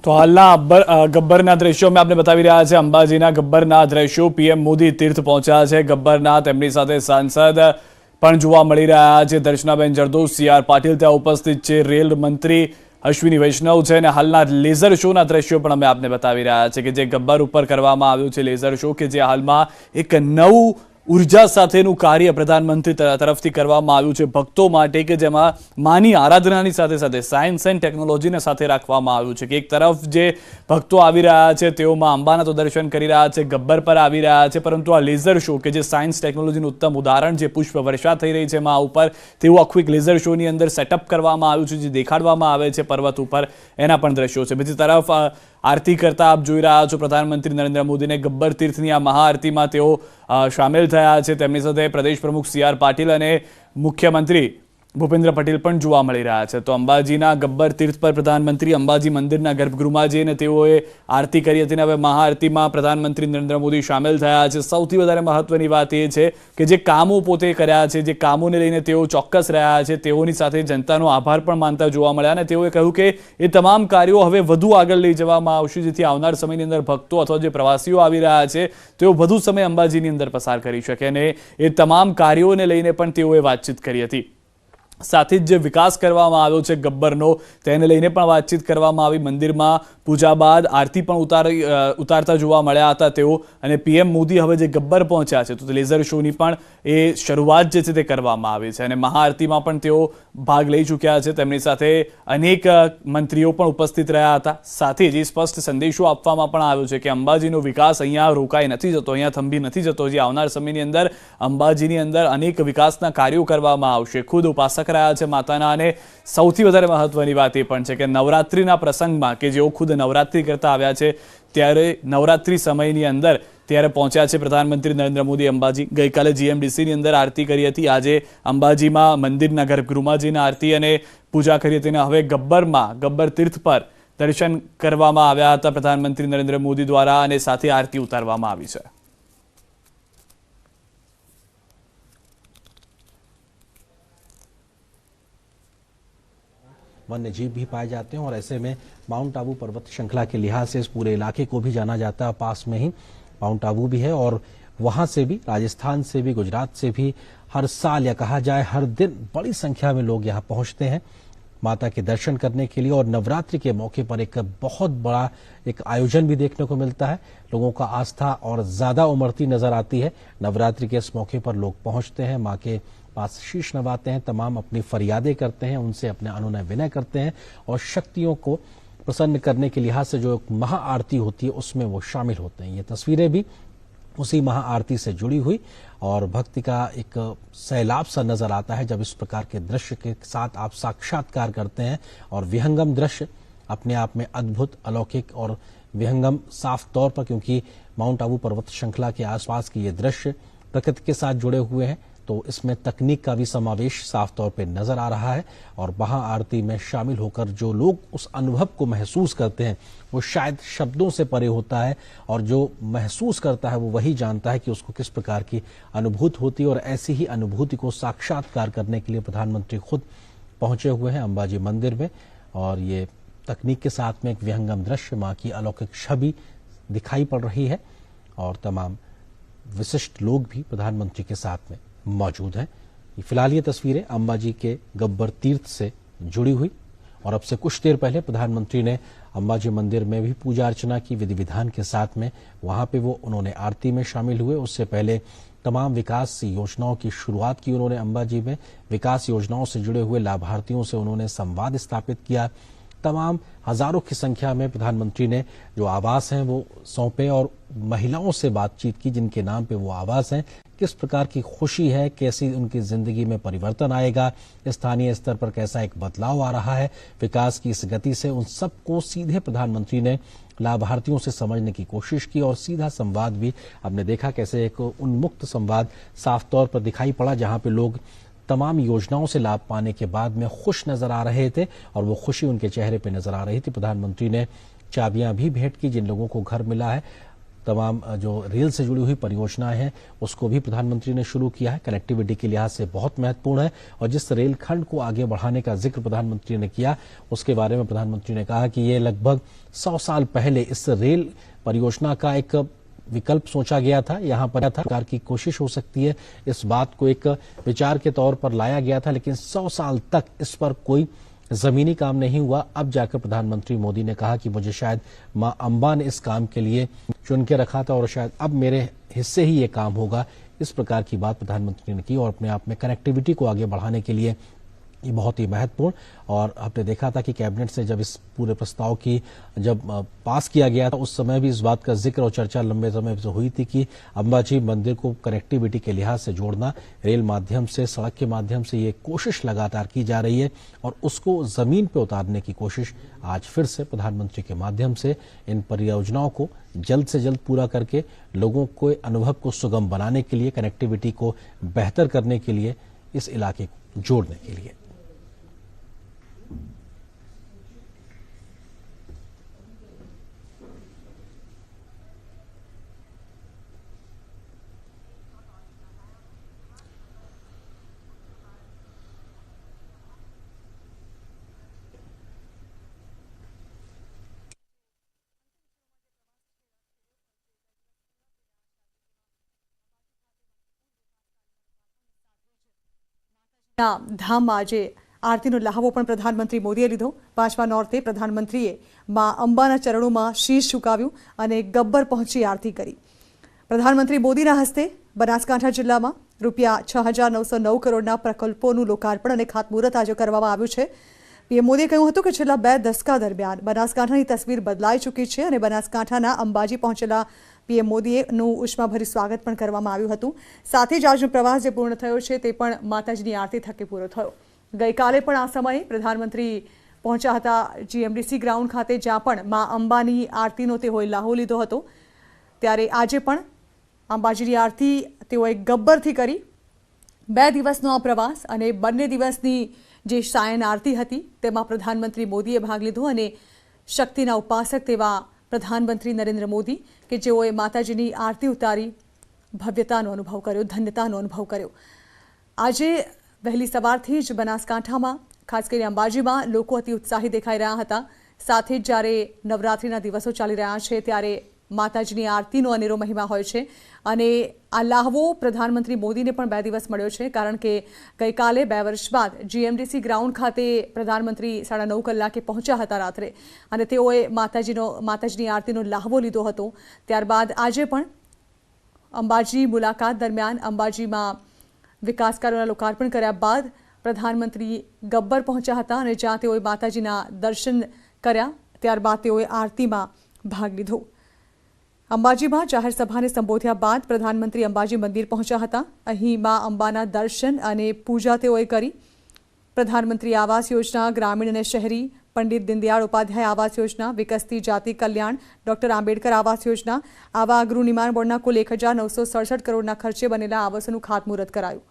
તો હાલના ગબ્બરના દ્રશ્યોમાં આપણે બતાવી રહ્યા છે અંબાજીના ગબ્બરના દ્રશ્યો પીએમ મોદી તીર્થ પહોંચ્યા છે ગબ્બરના તેમની સાથે સાંસદ પણ જોવા મળી રહ્યા છે દર્શનાબેન જરદોશ સીઆર પાટીલ ત્યાં ઉપસ્થિત છે રેલ મંત્રી અશ્વિની વૈષ્ણવ છે અને હાલના લેઝર શોના દ્રશ્યો પણ અમે આપને બતાવી રહ્યા છે કે જે ગબ્બર ઉપર કરવામાં આવ્યું છે લેઝર શો કે જે હાલમાં એક નવું ઉર્જા સાથેનું કાર્ય પ્રધાનમંત્રી તરફથી કરવામાં આવ્યું છે ભક્તો માટે કે જેમાં માની આરાધનાની સાથે સાથે સાયન્સ એન્ડ ટેકનોલોજીને સાથે રાખવામાં આવ્યું છે કે એક તરફ જે ભક્તો આવી રહ્યા છે તેઓમાં અંબાના તો દર્શન કરી રહ્યા છે ગબ્બર પર આવી રહ્યા છે પરંતુ આ લેઝર શો કે જે સાયન્સ ટેકનોલોજીનું ઉત્તમ ઉદાહરણ જે પુષ્પ વર્ષા થઈ રહી છે એમાં ઉપર તેવું આખું એક લેઝર શોની અંદર સેટઅપ કરવામાં આવ્યું છે જે દેખાડવામાં આવે છે પર્વત ઉપર એના પણ દ્રશ્યો છે બીજી તરફ આરતી કરતા આપ જોઈ રહ્યા છો પ્રધાનમંત્રી નરેન્દ્ર મોદીને ગબ્બર તીર્થની આ મહાઆરતીમાં તેઓ સામેલ થયા છે તેમની સાથે પ્રદેશ પ્રમુખ સીઆર પાટીલ અને મુખ્યમંત્રી ભૂપેન્દ્ર પટેલ પણ જોવા મળી રહ્યા છે તો અંબાજીના ગબ્બર તીર્થ પર પ્રધાનમંત્રી અંબાજી મંદિરના ગર્ભગૃહમાં જઈને તેઓએ આરતી કરી હતી અને હવે મહાઆરતીમાં પ્રધાનમંત્રી નરેન્દ્ર મોદી સામેલ થયા છે સૌથી વધારે મહત્વની વાત એ છે કે જે કામો પોતે કર્યા છે જે કામોને લઈને તેઓ ચોક્કસ રહ્યા છે તેઓની સાથે જનતાનો આભાર પણ માનતા જોવા મળ્યા અને તેઓએ કહ્યું કે એ તમામ કાર્યો હવે વધુ આગળ લઈ જવામાં આવશે જેથી આવનાર સમયની અંદર ભક્તો અથવા જે પ્રવાસીઓ આવી રહ્યા છે તેઓ વધુ સમય અંબાજીની અંદર પસાર કરી શકે અને એ તમામ કાર્યોને લઈને પણ તેઓએ વાતચીત કરી હતી સાથે જ જે વિકાસ કરવામાં આવ્યો છે ગબ્બરનો તેને લઈને પણ વાતચીત કરવામાં આવી મંદિરમાં પૂજા બાદ આરતી પણ ઉતારતા જોવા મળ્યા હતા તેઓ અને પીએમ મોદી હવે જે ગબ્બર પહોંચ્યા છે તો લેઝર શોની પણ એ શરૂઆત જે છે તે કરવામાં આવી છે અને મહાઆરતીમાં પણ તેઓ ભાગ લઈ ચૂક્યા છે તેમની સાથે અનેક મંત્રીઓ પણ ઉપસ્થિત રહ્યા હતા સાથે જ સ્પષ્ટ સંદેશો આપવામાં પણ આવ્યો છે કે અંબાજીનો વિકાસ અહીંયા રોકાઈ નથી જતો અહીંયા થંભી નથી જતો જે આવનાર સમયની અંદર અંબાજીની અંદર અનેક વિકાસના કાર્યો કરવામાં આવશે ખુદ ઉપાસક રહ્યા છે માતાના અને સૌથી વધારે મહત્વની વાત એ પણ છે કે નવરાત્રિના પ્રસંગમાં કે જેઓ ખુદ નવરાત્રિ કરતા આવ્યા છે ત્યારે નવરાત્રિ સમયની અંદર ત્યારે પહોંચ્યા છે પ્રધાનમંત્રી નરેન્દ્ર મોદી અંબાજી ગઈકાલે જીએમડીસીની અંદર આરતી કરી હતી આજે અંબાજીમાં મંદિરના ગર્ભગૃહમાં જઈને આરતી અને પૂજા કરી હતી અને હવે ગબ્બર તીર્થ પર દર્શન કરવામાં આવ્યા હતા પ્રધાનમંત્રી નરેન્દ્ર મોદી દ્વારા અને સાથે આરતી ઉતારવામાં આવી છે वन्य जीव भी पाए जाते हैं और ऐसे में माउंट आबू पर्वत श्रृंखला के लिहाज से इस पूरे इलाके को भी जाना जाता है पास में ही माउंट आबू भी है और वहां से भी राजस्थान से भी गुजरात से भी हर साल या कहा जाए हर दिन बड़ी संख्या में लोग यहाँ पहुंचते हैं माता के दर्शन करने के लिए और नवरात्रि के मौके पर एक बहुत बड़ा एक आयोजन भी देखने को मिलता है लोगों का आस्था और ज्यादा उमड़ती नजर आती है नवरात्रि के इस मौके पर लोग पहुंचते हैं माँ के पास शीश नवाते हैं तमाम अपनी फरियादें करते हैं उनसे अपने अनुनय विनय करते हैं और शक्तियों को प्रसन्न करने के लिहाज से जो महाआरती होती है उसमें वो शामिल होते हैं ये तस्वीरें भी उसी महाआरती से जुड़ी हुई और भक्ति का एक सैलाब सा नजर आता है जब इस प्रकार के दृश्य के साथ आप साक्षात्कार करते हैं और विहंगम दृश्य अपने आप में अद्भुत अलौकिक और विहंगम साफ तौर पर क्योंकि माउंट आबू पर्वत श्रृंखला के आसपास के ये दृश्य प्रकृति के साथ जुड़े हुए हैं तो इसमें तकनीक का भी समावेश साफ तौर पे नजर आ रहा है और महाआरती में शामिल होकर जो लोग उस अनुभव को महसूस करते हैं वो शायद शब्दों से परे होता है और जो महसूस करता है वो वही जानता है कि उसको किस प्रकार की अनुभूति होती है और ऐसी ही अनुभूति को साक्षात्कार करने के लिए प्रधानमंत्री खुद पहुंचे हुए हैं अंबाजी मंदिर में और ये तकनीक के साथ में एक विहंगम दृश्य माँ की अलौकिक छवि दिखाई पड़ रही है और तमाम विशिष्ट लोग भी प्रधानमंत्री के साथ में मौजूद हैं फिलहाल ये तस्वीरें अंबाजी के गब्बर तीर्थ से जुड़ी हुई और अब से कुछ देर पहले प्रधानमंत्री ने अंबाजी मंदिर में भी पूजा अर्चना की विधि विधान के साथ में वहां पे वो उन्होंने आरती में शामिल हुए उससे पहले तमाम विकास योजनाओं की शुरुआत की उन्होंने अंबाजी में विकास योजनाओं से जुड़े हुए लाभार्थियों से उन्होंने संवाद स्थापित किया तमाम हजारों की संख्या में प्रधानमंत्री ने जो आवास हैं वो सौंपे और महिलाओं से बातचीत की जिनके नाम पे वो आवास हैं किस प्रकार की खुशी है कैसी उनकी जिंदगी में परिवर्तन आएगा स्थानीय स्तर पर कैसा एक बदलाव आ रहा है विकास की इस गति से उन सबको सीधे प्रधानमंत्री ने लाभार्थियों से समझने की कोशिश की और सीधा संवाद भी आपने देखा कैसे एक उन्मुक्त संवाद साफ तौर पर दिखाई पड़ा जहां पे लोग तमाम योजनाओं से लाभ पाने के बाद में खुश नजर आ रहे थे और वो खुशी उनके चेहरे पे नजर आ रही थी प्रधानमंत्री ने चाबियां भी भेंट की जिन लोगों को घर मिला है तमाम जो रेल से जुड़ी हुई परियोजनाएं हैं उसको भी प्रधानमंत्री ने शुरू किया है। कनेक्टिविटी के लिहाज से बहुत महत्वपूर्ण है और जिस रेल खंड को आगे बढ़ाने का जिक्र प्रधानमंत्री ने किया उसके बारे में प्रधानमंत्री ने कहा कि ये लगभग 100 साल पहले इस रेल परियोजना का एक विकल्प सोचा गया था। यहाँ पर सरकार की कोशिश हो सकती है, इस बात को एक विचार के तौर पर लाया गया था, लेकिन 100 साल तक इस पर कोई जमीनी काम नहीं हुआ। अब जाकर प्रधानमंत्री मोदी ने कहा कि मुझे शायद मां अंबा ने इस काम के लिए चुन के रखा था और शायद अब मेरे हिस्से ही ये काम होगा। इस प्रकार की बात प्रधानमंत्री ने की और अपने आप में कनेक्टिविटी को आगे बढ़ाने के लिए ये बहुत ही महत्वपूर्ण। और आपने देखा था कि कैबिनेट से जब इस पूरे प्रस्ताव की जब पास किया गया था उस समय भी इस बात का जिक्र और चर्चा लंबे समय से हुई थी कि अंबाजी मंदिर को कनेक्टिविटी के लिहाज से जोड़ना, रेल माध्यम से, सड़क के माध्यम से ये कोशिश लगातार की जा रही है और उसको जमीन पे उतारने की कोशिश आज फिर से प्रधानमंत्री के माध्यम से इन परियोजनाओं को जल्द से जल्द पूरा करके लोगों के अनुभव को सुगम बनाने के लिए, कनेक्टिविटी को बेहतर करने के लिए, इस इलाके को जोड़ने के लिए। ધામમાં આજે આરતીનો લહાવો પણ પ્રધાનમંત્રી મોદીએ લીધો। પાંચમા નોરતે પ્રધાનમંત્રીએ માં અંબાના ચરણોમાં શીશ ઝુકાવ્યું અને ગબ્બર પહોંચી આરતી કરી। પ્રધાનમંત્રી મોદીના હસ્તે બનાસકાંઠા જિલ્લામાં રૂપિયા 6,909 કરોડના પ્રકલ્પોનું લોકાર્પણ અને ખાતમુહૂર્ત આજે કરવામાં આવ્યું છે। પીએમ મોદીએ કહ્યું હતું કે છેલ્લા 2 દશકા દરમિયાન બનાસકાંઠાની તસવીર બદલાઈ ચૂકી છે અને બનાસકાંઠાના અંબાજી પહોંચેલા પીએમ મોદીનું ઉષ્માભર્યું સ્વાગત પણ કરવામાં આવ્યું હતું। સાથે જ આજનો પ્રવાસ જે પૂર્ણ થયો છે તે પણ માતાજીની આરતી થકી પૂરો થયો। ગઈકાલે પણ આ સમયે પ્રધાનમંત્રી પહોંચ્યા હતા જીએમડીસી ગ્રાઉન્ડ ખાતે, જ્યાં પણ મા અંબાની આરતીનો તેઓએ લાહો લીધો હતો। ત્યારે આજે પણ અંબાજીની આરતી તેઓએ ગબ્બરથી કરી। 2 દિવસનો આ પ્રવાસ અને બંને દિવસની જે સાયન આરતી હતી તેમાં પ્રધાનમંત્રી મોદીએ ભાગ લીધો અને શક્તિના ઉપાસક તેવા પ્રધાનમંત્રી નરેન્દ્ર મોદી કે જેઓએ માતાજીની આરતી ઉતારી ભવ્યતાનો અનુભવ કર્યો, ધન્યતાનો અનુભવ કર્યો। આજે વહેલી સવારથી જ બનાસકાંઠામાં ખાસ કરીને અંબાજીમાં લોકો અતિ ઉત્સાહી દેખાઈ રહ્યા હતા। સાથે જ જ્યારે નવરાત્રિના દિવસો ચાલી રહ્યા છે ત્યારે માતાજીની આરતીનો અનેરો મહિમા હોય છે અને આ લાહવો પ્રધાનમંત્રી મોદીને પણ 2 દિવસ મળ્યો છે, કારણ કે ગઈકાલે 2 વર્ષ બાદ જીએમડીસી ગ્રાઉન્ડ ખાતે પ્રધાનમંત્રી 9:30 કલાકે પહોંચ્યા હતા રાત્રે અને તેઓએ માતાજીની આરતીનો લાહવો લીધો હતો। ત્યારબાદ આજે પણ અંબાજી મુલાકાત દરમિયાન અંબાજીમાં વિકાસ કાર્યોના લોકાર્પણ કર્યા બાદ પ્રધાનમંત્રી ગબ્બર પહોંચ્યા હતા અને જ્યાં તેઓએ માતાજીના દર્શન કર્યા ત્યારબાદ તેઓએ આરતીમાં ભાગ લીધો। અંબાજીમાં જાહેર સભાને સંબોધ્યા બાદ પ્રધાનમંત્રી અંબાજી મંદિર પહોંચ્યા હતા। અહીં માં અંબાના દર્શન અને પૂજા તેઓએ કરી। પ્રધાનમંત્રી આવાસ યોજના, ગ્રામીણ અને શહેરી, પંડિત દીનદયાળ ઉપાધ્યાય આવાસ યોજના, વિકસતી જાતિ કલ્યાણ, ડોક્ટર આંબેડકર આવાસ યોજના, આવા ગૃહ નિર્માણ બોર્ડના કુલ 1,967 કરોડના ખર્ચે બનેલા આવાસોનું ખાતમુહૂર્ત કરાયું।